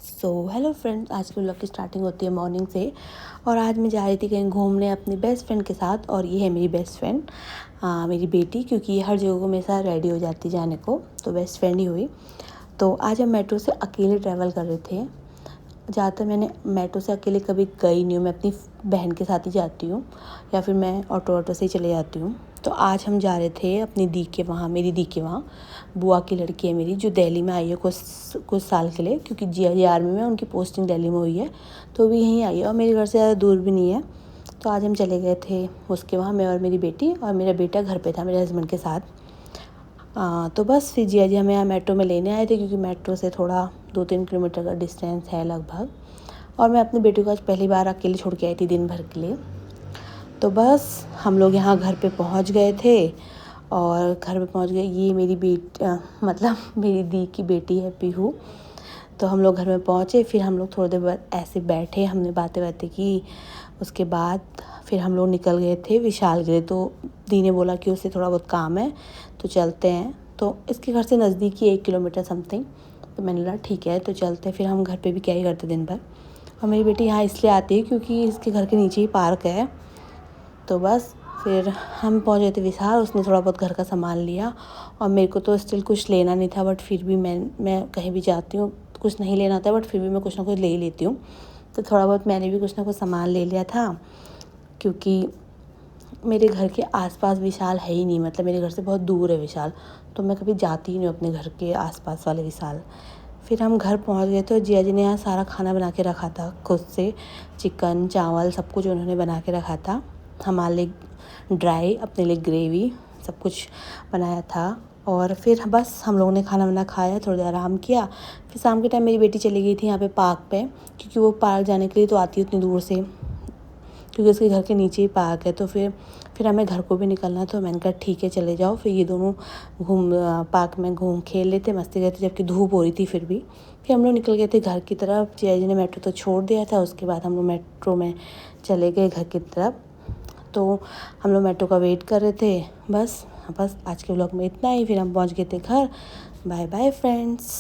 Hello friends, आज के vlog की स्टार्टिंग होती है मॉर्निंग से। और आज मैं जा रही थी कहीं घूमने अपनी बेस्ट फ्रेंड के साथ। और ये है मेरी बेस्ट फ्रेंड, मेरी बेटी, क्योंकि ये हर जगह को मेरे साथ रेडी हो जाती जाने को, तो बेस्ट फ्रेंड ही हुई। तो आज हम मेट्रो से अकेले ट्रैवल कर रहे थे। ज़्यादातर मैंने मेट्रो से अकेले कभी गई नहीं हूँ, मैं अपनी बहन के साथ ही जाती हूँ या फिर मैं ऑटो से ही चले जाती हूँ। तो आज हम जा रहे थे अपनी दी के वहाँ, मेरी दी के वहाँ। बुआ की लड़की है मेरी, जो दिल्ली में आई है कुछ साल के लिए, क्योंकि जी आर्मी में उनकी पोस्टिंग दिल्ली में हुई है, तो भी यहीं आई है और मेरे घर से ज़्यादा दूर भी नहीं है। तो आज हम चले गए थे उसके वहाँ, मैं और मेरी बेटी, और मेरा बेटा घर पे था मेरे हस्बैंड के साथ। तो बस फिर जिया जी हमें यहाँ मेट्रो में लेने आए थे, क्योंकि मेट्रो से थोड़ा 2-3 किलोमीटर का डिस्टेंस है लगभग। और मैं अपनी बेटी को आज पहली बार अकेले छोड़ के आई थी दिन भर के लिए। तो बस हम लोग यहाँ घर पे पहुँच गए थे। और घर पे पहुँच गए, ये मेरी मतलब मेरी दी की बेटी है पीहू। तो हम लोग घर में पहुँचे, फिर हम लोग थोड़ी देर बाद ऐसे बैठे, हमने बातें की। उसके बाद फिर हम लोग निकल गए थे विशाल गए। तो दी ने बोला कि उससे थोड़ा बहुत काम है तो चलते हैं। तो इसके घर से नज़दीक ही 1 किलोमीटर समथिंग। तो मैंने बोला ठीक है तो चलते हैं, फिर हम घर पे भी क्या ही करते दिन भर। और मेरी बेटी यहाँ इसलिए आती है क्योंकि इसके घर के नीचे ही पार्क है। तो बस फिर हम पहुँच गए थे विशाल, उसने थोड़ा बहुत घर का सामान लिया। और मेरे को तो स्टिल कुछ लेना नहीं था, बट फिर भी मैं कहीं भी जाती हूँ कुछ नहीं लेना होता, बट फिर भी मैं कुछ ना कुछ ले ही लेती हूँ। तो थोड़ा बहुत मैंने भी कुछ ना कुछ सामान ले लिया था, क्योंकि मेरे घर के आसपास विशाल है ही नहीं, मतलब मेरे घर से बहुत दूर है विशाल। तो मैं कभी जाती ही नहीं अपने घर के आसपास वाले विशाल। फिर हम घर पहुंच गए तो जिया जी ने यहाँ सारा खाना बना के रखा था खुद से, चिकन चावल सब कुछ उन्होंने बना के रखा था। हमारे लिए ड्राई, अपने लिए ग्रेवी, सब कुछ बनाया था। और फिर बस हम लोगों ने खाना वाना खाया, थोड़ी देर आराम किया। फिर शाम के टाइम मेरी बेटी चली गई थी यहाँ पे पार्क पे, क्योंकि वो पार्क जाने के लिए तो आती है उतनी दूर से, क्योंकि उसके घर के नीचे ही पार्क है। तो फिर हमें घर को भी निकलना, तो मैंने कहा ठीक है चले जाओ। फिर ये दोनों पार्क में घूम खेल लेते, मस्ती करते, जबकि धूप हो रही थी। फिर हम लोग निकल गए थे घर की तरफ। जिया जी ने मेट्रो तो छोड़ दिया था, उसके बाद हम लोग मेट्रो में चले गए घर की तरफ। तो हम लोग मेट्रो का वेट कर रहे थे। बस आज के व्लॉग में इतना ही। फिर हम पहुंच गए थे घर। Bye bye friends.